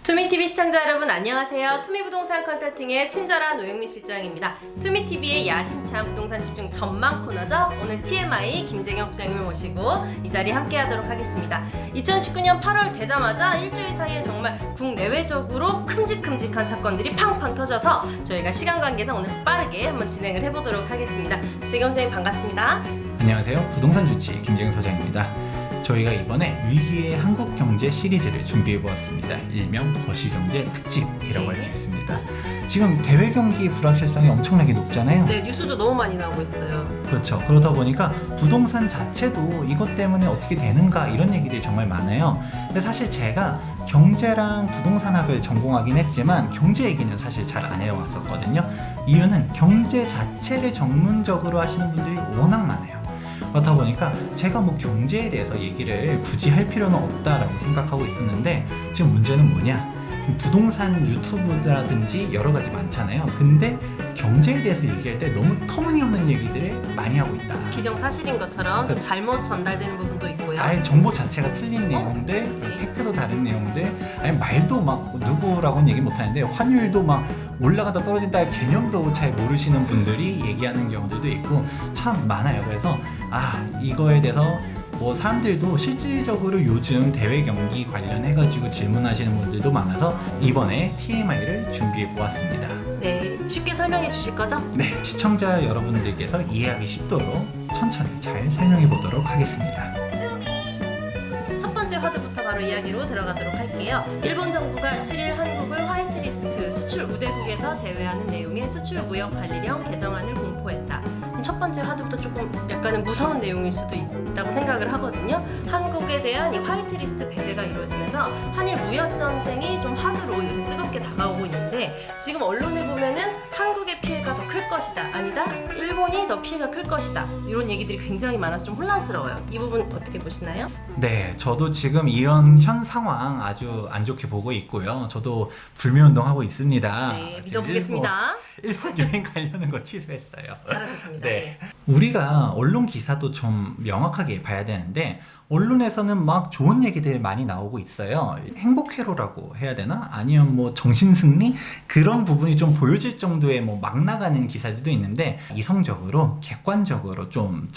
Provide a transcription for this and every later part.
투미TV 시청자 여러분 안녕하세요. 투미부동산 컨설팅의 친절한 노영민 실장입니다. 투미TV의 야심찬 부동산 집중 전망 코너죠. 오늘 TMI 김재경 수장님을 모시고 이 자리 함께 하도록 하겠습니다. 2019년 8월 되자마자 일주일 사이에 정말 국내외적으로 큼직큼직한 사건들이 팡팡 터져서 저희가 시간 관계상 오늘 빠르게 한번 진행을 해보도록 하겠습니다. 재경 수장님 반갑습니다. 안녕하세요. 부동산 주치 김재경 소장입니다. 저희가 이번에 위기의 한국 경제 시리즈를 준비해 보았습니다. 일명 거시경제 특집이라고 할 수 있습니다. 지금 대외 경기 불확실성이 엄청나게 높잖아요. 네, 뉴스도 너무 많이 나오고 있어요. 그렇죠. 그러다 보니까 부동산 자체도 이것 때문에 어떻게 되는가 이런 얘기들이 정말 많아요. 근데 사실 제가 경제랑 부동산학을 전공하긴 했지만 경제 얘기는 사실 잘 안 해왔었거든요. 이유는 경제 자체를 전문적으로 하시는 분들이 워낙 많아요. 그렇다 보니까 제가 뭐 경제에 대해서 얘기를 굳이 할 필요는 없다라고 생각하고 있었는데 지금 문제는 뭐냐? 부동산 유튜브라든지 여러 가지 많잖아요. 근데 경제에 대해서 얘기할 때 너무 터무니없는 얘기들을 많이 하고 있다. 기정사실인 것처럼 좀 잘못 전달되는 부분도 있고요. 아예 정보 자체가 틀린 내용들, 네. 팩트도 다른 내용들, 아니 말도 막 누구라고는 얘기 못하는데 환율도 막 올라가다 떨어진다 개념도 잘 모르시는 분들이 얘기하는 경우들도 있고 참 많아요. 그래서 이거에 대해서 뭐 사람들도 실질적으로 요즘 대외 경기 관련해가지고 질문하시는 분들도 많아서 이번에 TMI를 준비해 보았습니다. 네, 쉽게 설명해 주실 거죠? 네, 시청자 여러분들께서 이해하기 쉽도록 천천히 잘 설명해 보도록 하겠습니다. 첫 번째 화두부터 바로 이야기로 들어가도록 할게요. 일본 정부가 7일 한국을 화이트리스트 수출 우대국에서 제외하는 내용의 수출무역관리령 개정안을 공포했다. 첫 번째 화두부터 조금 약간은 무서운 내용일 수도 있다고 생각을 하거든요. 한국에 대한 이 화이트리스트 배제가 이루어지면서 한일 무역전쟁이 좀 화두로 요새 뜨겁게 다가오고 있는데 지금 언론에 보면은 한국의 피해가 더 클 것이다. 아니다. 일본이 더 피해가 클 것이다. 이런 얘기들이 굉장히 많아서 좀 혼란스러워요. 이 부분 어떻게 보시나요? 네, 저도 지금 이런 현 상황 아주 안 좋게 보고 있고요. 저도 불매운동하고 있습니다. 네, 믿어보겠습니다. 일본 여행 가려는 거 취소했어요. 잘하셨습니다. 네. 우리가 언론 기사도 좀 명확하게 봐야 되는데 언론에서는 막 좋은 얘기들 많이 나오고 있어요. 행복회로라고 해야 되나? 아니면 뭐 정신승리? 그런 부분이 좀 보여질 정도의 뭐 막 나가는 기사들도 있는데 이성적으로 객관적으로 좀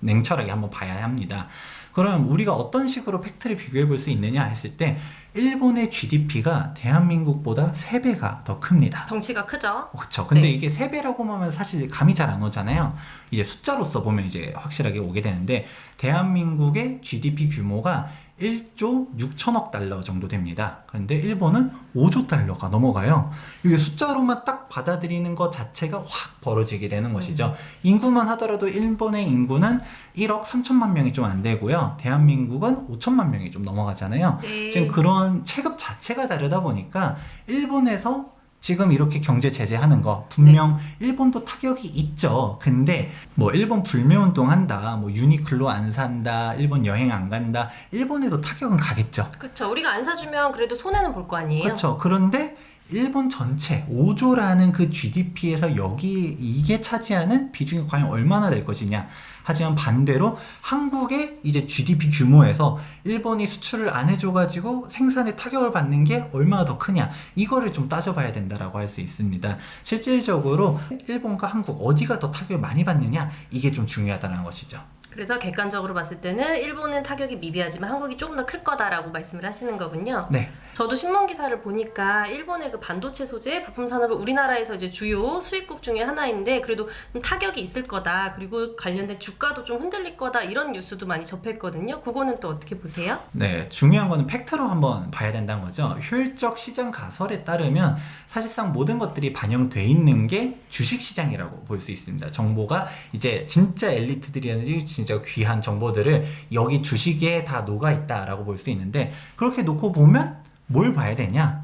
냉철하게 한번 봐야 합니다. 그럼 우리가 어떤 식으로 팩트를 비교해 볼 수 있느냐 했을 때 일본의 GDP가 대한민국보다 3배가 더 큽니다. 덩치가 크죠? 그렇죠. 근데 네. 이게 3배라고 하면 사실 감이 잘 안 오잖아요. 이제 숫자로서 보면 이제 확실하게 오게 되는데 대한민국의 GDP 규모가 1조 6천억 달러 정도 됩니다. 그런데 일본은 5조 달러가 넘어가요. 이게 숫자로만 딱 받아들이는 것 자체가 확 벌어지게 되는 것이죠. 인구만 하더라도 일본의 인구는 1억 3천만 명이 좀 안 되고요. 대한민국은 5천만 명이 좀 넘어가잖아요. 네. 지금 그런 체급 자체가 다르다 보니까 일본에서 지금 이렇게 경제 제재하는 거 분명 일본도 타격이 있죠. 근데 뭐 일본 불매운동 한다, 뭐 유니클로 안 산다, 일본 여행 안 간다, 일본에도 타격은 가겠죠. 그렇죠. 우리가 안 사주면 그래도 손해는 볼 거 아니에요? 그렇죠. 그런데 일본 전체 5조라는 그 GDP에서 이게 차지하는 비중이 과연 얼마나 될 것이냐. 하지만 반대로 한국의 이제 GDP 규모에서 일본이 수출을 안 해줘가지고 생산에 타격을 받는 게 얼마나 더 크냐. 이거를 좀 따져봐야 된다라고 할 수 있습니다. 실질적으로 일본과 한국 어디가 더 타격을 많이 받느냐. 이게 좀 중요하다는 것이죠. 그래서 객관적으로 봤을 때는 일본은 타격이 미비하지만 한국이 조금 더 클 거다라고 말씀을 하시는 거군요. 네. 저도 신문 기사를 보니까 일본의 그 반도체 소재 부품 산업은 우리나라에서 이제 주요 수입국 중에 하나인데 그래도 좀 타격이 있을 거다. 그리고 관련된 주가도 좀 흔들릴 거다. 이런 뉴스도 많이 접했거든요. 그거는 또 어떻게 보세요? 네, 중요한 거는 팩트로 한번 봐야 된다는 거죠. 효율적 시장 가설에 따르면 사실상 모든 것들이 반영돼 있는 게 주식시장이라고 볼 수 있습니다. 정보가 이제 진짜 엘리트들이라든지 진짜 귀한 정보들을 여기 주식에 다 녹아있다라고 볼 수 있는데 그렇게 놓고 보면 뭘 봐야 되냐?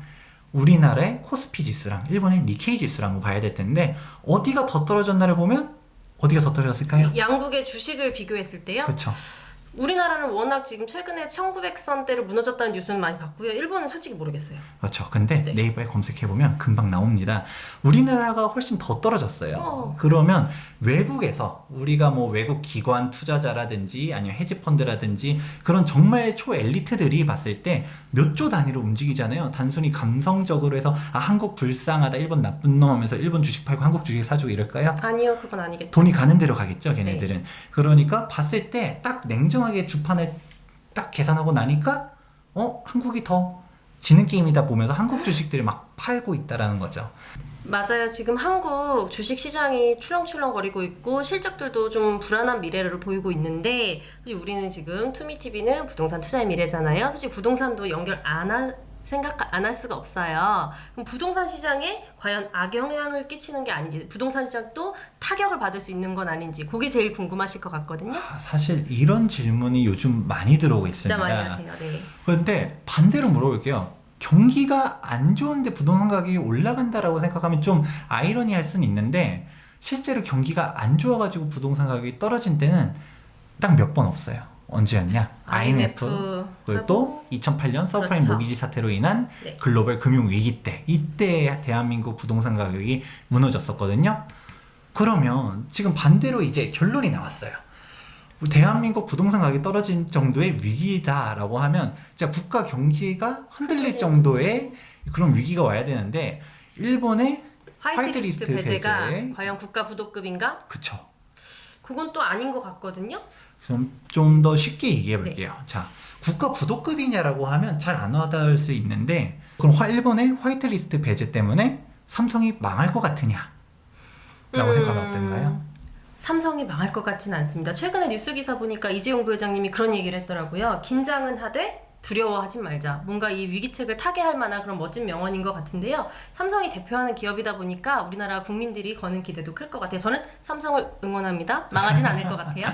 우리나라의 코스피 지수랑 일본의 니케이 지수랑 한번 봐야 될 텐데 어디가 더 떨어졌나를 보면 어디가 더 떨어졌을까요? 양국의 주식을 비교했을 때요? 그렇죠. 우리나라는 워낙 지금 최근에 1900선대로 무너졌다는 뉴스는 많이 봤고요. 일본은 솔직히 모르겠어요. 그렇죠. 근데 네. 네이버에 검색해보면 금방 나옵니다. 우리나라가 훨씬 더 떨어졌어요. 어. 그러면 외국에서 우리가 뭐 외국 기관 투자자라든지 아니면 헤지펀드라든지 그런 정말 초엘리트들이 봤을 때 몇 조 단위로 움직이잖아요. 단순히 감성적으로 해서 아 한국 불쌍하다, 일본 나쁜 놈 하면서 일본 주식 팔고 한국 주식 사주고 이럴까요? 아니요, 그건 아니겠죠. 돈이 가는 대로 가겠죠, 걔네들은. 그러니까 봤을 때 딱 냉정하게 주판을 딱 계산하고 나니까 한국이 더 지는 게임이다 보면서 한국 주식들을 막 팔고 있다라는 거죠. 맞아요. 지금 한국 주식 시장이 출렁출렁거리고 있고 실적들도 좀 불안한 미래를 보이고 있는데 우리는 지금 투미TV는 부동산 투자의 미래잖아요. 솔직히 부동산도 연결 생각 안 할 수가 없어요. 그럼 부동산 시장에 과연 악영향을 끼치는 게 아닌지, 부동산 시장도 타격을 받을 수 있는 건 아닌지, 그게 제일 궁금하실 것 같거든요. 사실 이런 질문이 요즘 많이 들어오고 있습니다. 진짜 많이 하세요. 네. 그런데 반대로 물어볼게요. 경기가 안 좋은데 부동산 가격이 올라간다라고 생각하면 좀 아이러니할 수는 있는데 실제로 경기가 안 좋아가지고 부동산 가격이 떨어진 때는 딱 몇 번 없어요. 언제였냐? IMF 그리고 또 2008년 서브프라임 그렇죠. 모기지 사태로 인한 네. 글로벌 금융 위기 때 이때 대한민국 부동산 가격이 무너졌었거든요. 그러면 지금 반대로 이제 결론이 나왔어요. 대한민국 부동산 가격이 떨어진 정도의 위기다라고 하면 진짜 국가 경기가 흔들릴 정도의 그런 위기가 와야 되는데 일본의 화이트리스트 화이트리스트 배제가 배제. 과연 국가 부도급인가? 그쵸. 그건 또 아닌 것 같거든요. 좀 더 쉽게 얘기해 볼게요. 자, 국가 부도급이냐라고 하면 잘 안 와닿을 수 있는데 그럼 일본의 화이트리스트 배제 때문에 삼성이 망할 것 같으냐? 라고 생각하면 어떤가요? 삼성이 망할 것 같지는 않습니다. 최근에 뉴스 기사 보니까 이재용 부회장님이 그런 얘기를 했더라고요. 긴장은 하되 두려워하지 말자. 뭔가 이 위기책을 타개할 만한 그런 멋진 명언인 것 같은데요. 삼성이 대표하는 기업이다 보니까 우리나라 국민들이 거는 기대도 클 것 같아요. 저는 삼성을 응원합니다. 망하진 않을 것 같아요.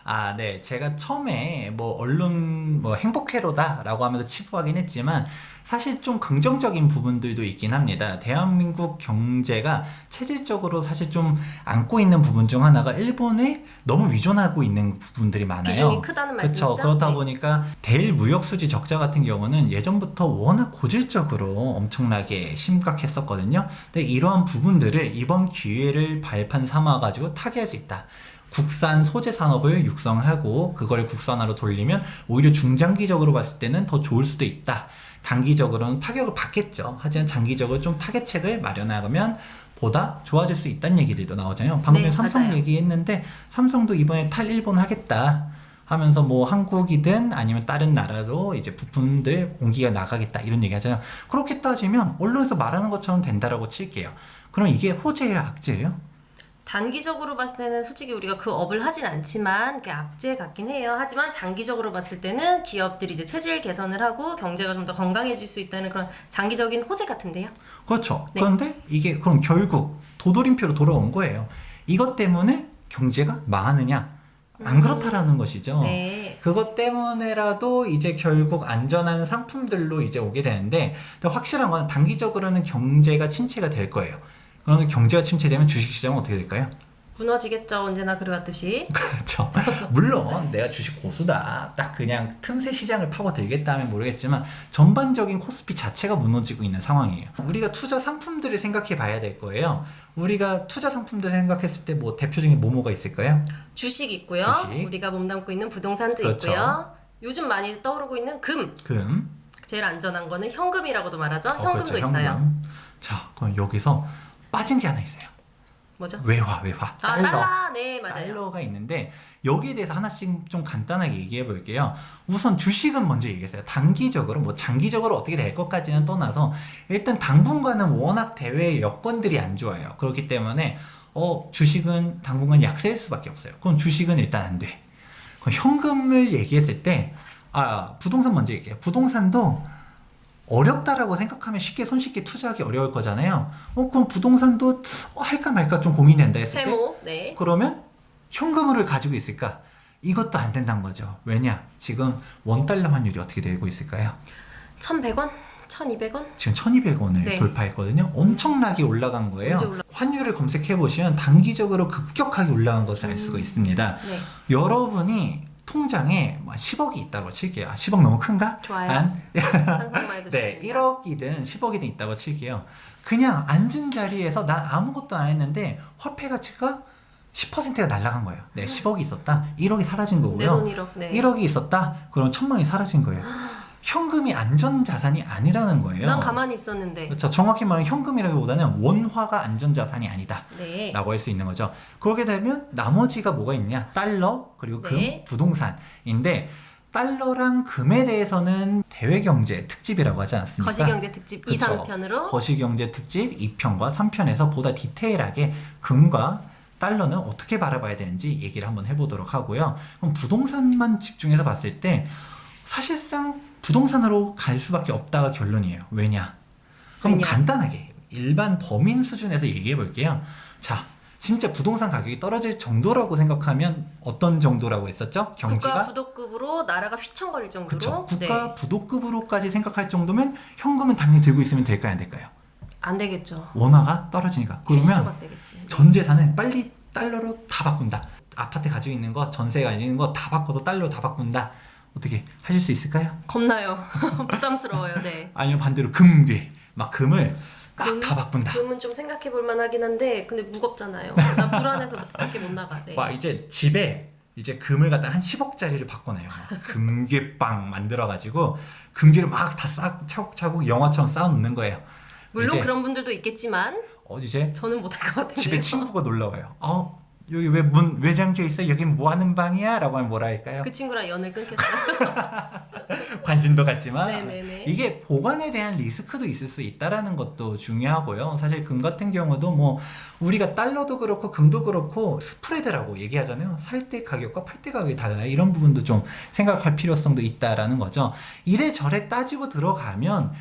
아, 네. 제가 처음에 뭐 언론 뭐 행복회로다라고 하면서 치부하긴 했지만 사실 좀 긍정적인 부분들도 있긴 합니다. 대한민국 경제가 체질적으로 사실 좀 안고 있는 부분 중 하나가 일본에 너무 위존하고 있는 부분들이 많아요. 비중이 크다는 말씀이시죠? 그렇죠. 그렇다 네. 보니까 대일 무역 수지 적자 같은 경우는 예전부터 워낙 고질적으로 엄청나게 심각했었거든요. 근데 이러한 부분들을 이번 기회를 발판 삼아 가지고 타개할 수 있다. 국산 소재 산업을 육성하고 그걸 국산화로 돌리면 오히려 중장기적으로 봤을 때는 더 좋을 수도 있다. 단기적으로는 타격을 받겠죠. 하지만 장기적으로 좀 타겟책을 마련하면 보다 좋아질 수 있다는 얘기들도 나오잖아요. 방금 네, 삼성 맞아요. 얘기했는데 삼성도 이번에 탈일본 하겠다 하면서 뭐 한국이든 아니면 다른 나라로 이제 부품들 공기가 나가겠다 이런 얘기 하잖아요. 그렇게 따지면 언론에서 말하는 것처럼 된다라고 칠게요. 그럼 이게 호재예요, 악재예요? 단기적으로 봤을 때는 솔직히 우리가 그 업을 하진 않지만 그게 악재 같긴 해요. 하지만 장기적으로 봤을 때는 기업들이 이제 체질 개선을 하고 경제가 좀 더 건강해질 수 있다는 그런 장기적인 호재 같은데요. 그렇죠. 네. 그런데 이게 그럼 결국 도돌림표로 돌아온 거예요. 이것 때문에 경제가 망하느냐? 안 그렇다라는 것이죠. 네. 그것 때문에라도 이제 결국 안전한 상품들로 이제 오게 되는데 확실한 건 단기적으로는 경제가 침체가 될 거예요. 그러면 경제가 침체되면 주식시장은 어떻게 될까요? 무너지겠죠. 언제나 그래왔듯이. 그렇죠. 물론 내가 주식 고수다. 딱 그냥 틈새 시장을 파고들겠다 하면 모르겠지만 전반적인 코스피 자체가 무너지고 있는 상황이에요. 우리가 투자 상품들을 생각해 봐야 될 거예요. 우리가 투자 상품들 생각했을 때 뭐 대표적인 뭐가 있을까요? 주식 있고요. 주식. 우리가 몸담고 있는 부동산도 그렇죠. 있고요. 요즘 많이 떠오르고 있는 금. 금. 제일 안전한 거는 현금이라고도 말하죠. 현금도 그렇죠. 있어요. 현금. 자, 그럼 여기서 빠진 게 하나 있어요. 뭐죠? 외화. 아, 달러. 네, 맞아요. 달러가 있는데 여기에 대해서 하나씩 좀 간단하게 얘기해 볼게요. 우선 주식은 먼저 얘기했어요. 단기적으로 뭐 장기적으로 어떻게 될 것까지는 떠나서 일단 당분간은 워낙 대외 여건들이 안 좋아요. 그렇기 때문에 주식은 당분간 약세일 수밖에 없어요. 그럼 주식은 일단 안 돼. 그럼 현금을 얘기했을 때 부동산 먼저 얘기해요. 부동산도 어렵다라고 생각하면 손쉽게 투자하기 어려울 거잖아요. 그럼 부동산도 할까 말까 좀 고민이 된다 했을 때 세모. 네. 그러면 현금을 가지고 있을까? 이것도 안 된다는 거죠. 왜냐? 지금 원달러 환율이 어떻게 되고 있을까요? 1,100원? 1,200원? 지금 1200원을 네. 돌파했거든요. 엄청나게 올라간 거예요. 언제 환율을 검색해 보시면 단기적으로 급격하게 올라간 것을 알 수가 있습니다. 네. 여러분이 통장에 뭐 10억이 있다고 칠게요. 10억 너무 큰가? 좋아요. 상상만 해도 네, 좋습니다. 1억이든 10억이든 있다고 칠게요. 그냥 앉은 자리에서 난 아무것도 안 했는데 화폐 가치가 10%가 날아간 거예요. 네, 10억이 있었다. 1억이 사라진 내 거고요. 돈 1억. 네. 1억이 있었다. 그럼 1,000만이 사라진 거예요. 현금이 안전자산이 아니라는 거예요. 난 가만히 있었는데. 그렇죠. 정확히 말하면 현금이라기보다는 원화가 안전자산이 아니다. 네. 라고 할 수 있는 거죠. 그렇게 되면 나머지가 뭐가 있냐? 달러, 그리고 금, 네. 부동산인데 달러랑 금에 대해서는 대외경제 특집이라고 하지 않습니까? 거시경제 특집 그쵸. 2, 3편으로. 거시경제 특집 2편과 3편에서 보다 디테일하게 금과 달러는 어떻게 바라봐야 되는지 얘기를 한번 해보도록 하고요. 그럼 부동산만 집중해서 봤을 때 사실상 부동산으로 갈 수밖에 없다가 결론이에요. 왜냐? 그럼 왜냐? 간단하게 일반 범인 수준에서 얘기해 볼게요. 자, 진짜 부동산 가격이 떨어질 정도라고 생각하면 어떤 정도라고 했었죠? 국가 경제가? 부도급으로 나라가 휘청거릴 정도로. 그렇죠. 국가 네. 부도급으로까지 생각할 정도면 현금은 당연히 들고 있으면 될까요? 안 될까요? 안 되겠죠. 원화가 떨어지니까. 그러면 휴지조각 되겠지. 전 재산을 빨리 달러로 다 바꾼다. 아파트 가지고 있는 거, 전세가 있는 거 다 바꿔서 달러로 다 바꾼다. 어떻게 하실 수 있을까요? 겁나요. 부담스러워요. 네. 아니면 반대로 금괴, 막 금을 막 금? 다 바꾼다. 금은 좀 생각해 볼 만하긴 한데 근데 무겁잖아요. 나 불안해서 밖에 못 나가. 네. 막 이제 집에 이제 금을 갖다 한 10억짜리를 바꿔놔요. 막 금괴빵 만들어가지고 금괴를 막 다 차곡차곡 영화처럼 쌓아놓는 거예요. 물론 이제 그런 분들도 있겠지만 이제 저는 못할 것 같은데요. 집에 친구가 놀러 와요. 여기 왜 문 왜 잠겨 있어? 여긴 뭐 하는 방이야? 라고 하면 뭐라 할까요? 그 친구랑 연을 끊겠어요. 관심도 갖지만 네네네. 이게 보관에 대한 리스크도 있을 수 있다라는 것도 중요하고요. 사실 금 같은 경우도 뭐 우리가 달러도 그렇고 금도 그렇고 스프레드라고 얘기하잖아요. 살 때 가격과 팔 때 가격이 달라요. 이런 부분도 좀 생각할 필요성도 있다라는 거죠. 이래저래 따지고 들어가면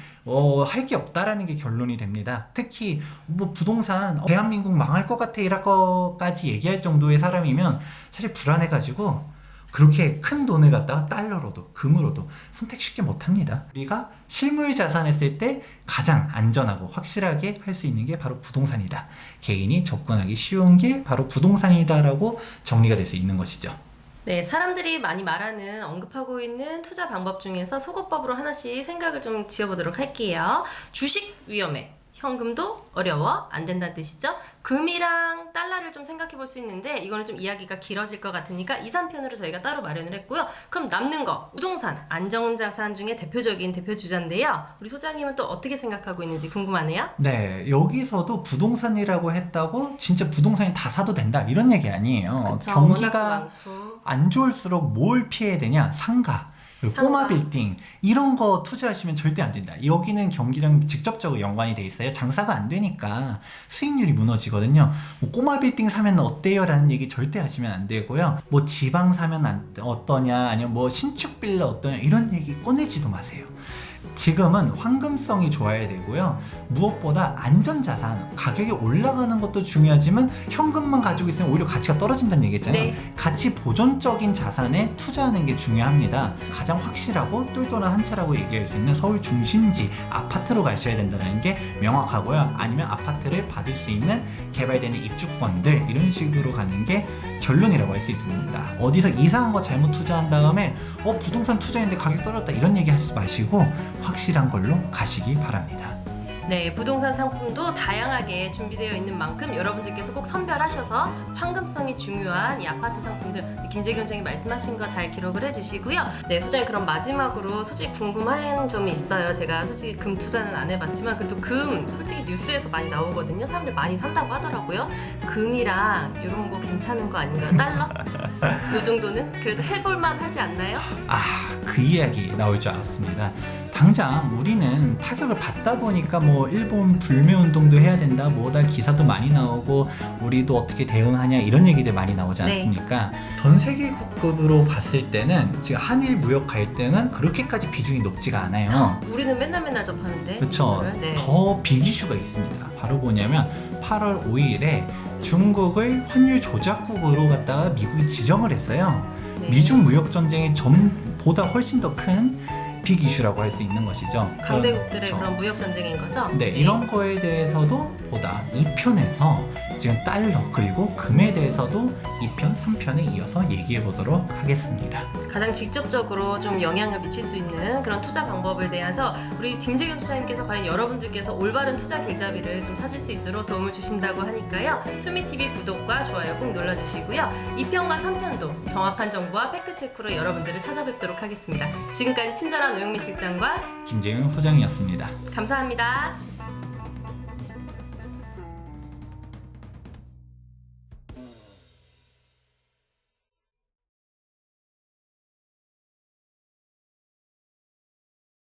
할 게 없다라는 게 결론이 됩니다. 특히 뭐 부동산 대한민국 망할 것 같아 이라고까지 얘기할 정도의 사람이면 사실 불안해가지고 그렇게 큰 돈을 갖다가 달러로도 금으로도 선택 쉽게 못합니다. 우리가 실물 자산 했을 때 가장 안전하고 확실하게 할 수 있는 게 바로 부동산이다. 개인이 접근하기 쉬운 게 바로 부동산이다라고 정리가 될 수 있는 것이죠. 네, 사람들이 많이 말하는 언급하고 있는 투자 방법 중에서 소거법으로 하나씩 생각을 좀 지어보도록 할게요. 주식 위험해. 현금도 어려워 안 된다는 뜻이죠. 금이랑 달러를 좀 생각해 볼 수 있는데 이거는 좀 이야기가 길어질 것 같으니까 2, 3편으로 저희가 따로 마련을 했고요. 그럼 남는 거 부동산 안정자산 중에 대표적인 대표 주자인데요. 우리 소장님은 또 어떻게 생각하고 있는지 궁금하네요. 네, 여기서도 부동산이라고 했다고 진짜 부동산이 다 사도 된다 이런 얘기 아니에요. 그쵸, 경기가 워낙 많고. 안 좋을수록 뭘 피해야 되냐? 상가. 그리고 상가. 꼬마 빌딩 이런 거 투자하시면 절대 안 된다. 여기는 경기랑 직접적으로 연관이 돼 있어요. 장사가 안 되니까 수익률이 무너지거든요. 뭐 꼬마 빌딩 사면 어때요? 라는 얘기 절대 하시면 안 되고요. 뭐 지방 사면 어떠냐? 아니면 뭐 신축 빌라 어떠냐? 이런 얘기 꺼내지도 마세요. 지금은 황금성이 좋아야 되고요. 무엇보다 안전자산, 가격이 올라가는 것도 중요하지만 현금만 가지고 있으면 오히려 가치가 떨어진다는 얘기했잖아요. 네. 가치 보존적인 자산에 투자하는 게 중요합니다. 가장 확실하고 똘똘한 한 차라고 얘기할 수 있는 서울 중심지 아파트로 가셔야 된다는 게 명확하고요. 아니면 아파트를 받을 수 있는 개발되는 입주권들 이런 식으로 가는 게 결론이라고 할 수 있습니다. 어디서 이상한 거 잘못 투자한 다음에 부동산 투자했는데 가격 떨어졌다 이런 얘기 하지 마시고 확실한 걸로 가시기 바랍니다. 네, 부동산 상품도 다양하게 준비되어 있는 만큼 여러분들께서 꼭 선별하셔서 황금성이 중요한 이 아파트 상품들 김재경 원장이 말씀하신 거 잘 기록을 해주시고요. 네, 소장님 그럼 마지막으로 솔직히 궁금한 점이 있어요. 제가 솔직히 금 투자는 안 해봤지만 그래도 금 솔직히 뉴스에서 많이 나오거든요. 사람들 많이 산다고 하더라고요. 금이랑 이런 거 괜찮은 거 아닌가요? 달러? 이 정도는 그래도 해볼만 하지 않나요? 그 이야기 나올 줄 알았습니다. 당장 우리는 타격을 받다 보니까 뭐 일본 불매운동도 해야 된다 뭐다 기사도 많이 나오고 우리도 어떻게 대응하냐 이런 얘기들 많이 나오지 네. 않습니까? 전 세계급으로 봤을 때는 지금 한일 무역 갈등은 그렇게까지 비중이 높지가 않아요. 우리는 맨날 접하는데. 그렇죠. 뉴스를. 네. 더 빅 이슈가 있습니다. 바로 뭐냐면 8월 5일에 중국을 환율 조작국으로 갖다가 미국이 지정을 했어요. 네. 미중 무역 전쟁의 전보다 훨씬 더 큰 빅 이슈라고 할 수 있는 것이죠. 강대국들의 그렇죠. 그런 무역 전쟁인 거죠? 네, 이런 거에 대해서도 보다 2편에서 지금 달러 그리고 금에 대해서도 2편, 3편에 이어서 얘기해 보도록 하겠습니다. 가장 직접적으로 좀 영향을 미칠 수 있는 그런 투자 방법에 대해서 우리 김재경 투자님께서 과연 여러분들께서 올바른 투자 길잡이를 좀 찾을 수 있도록 도움을 주신다고 하니까요. 투미TV 구독과 좋아요 꼭 눌러주시고요. 2편과 3편도 정확한 정보와 팩트체크로 여러분들을 찾아뵙도록 하겠습니다. 지금까지 친절한 오영미 실장과 김재용 소장이었습니다. 감사합니다.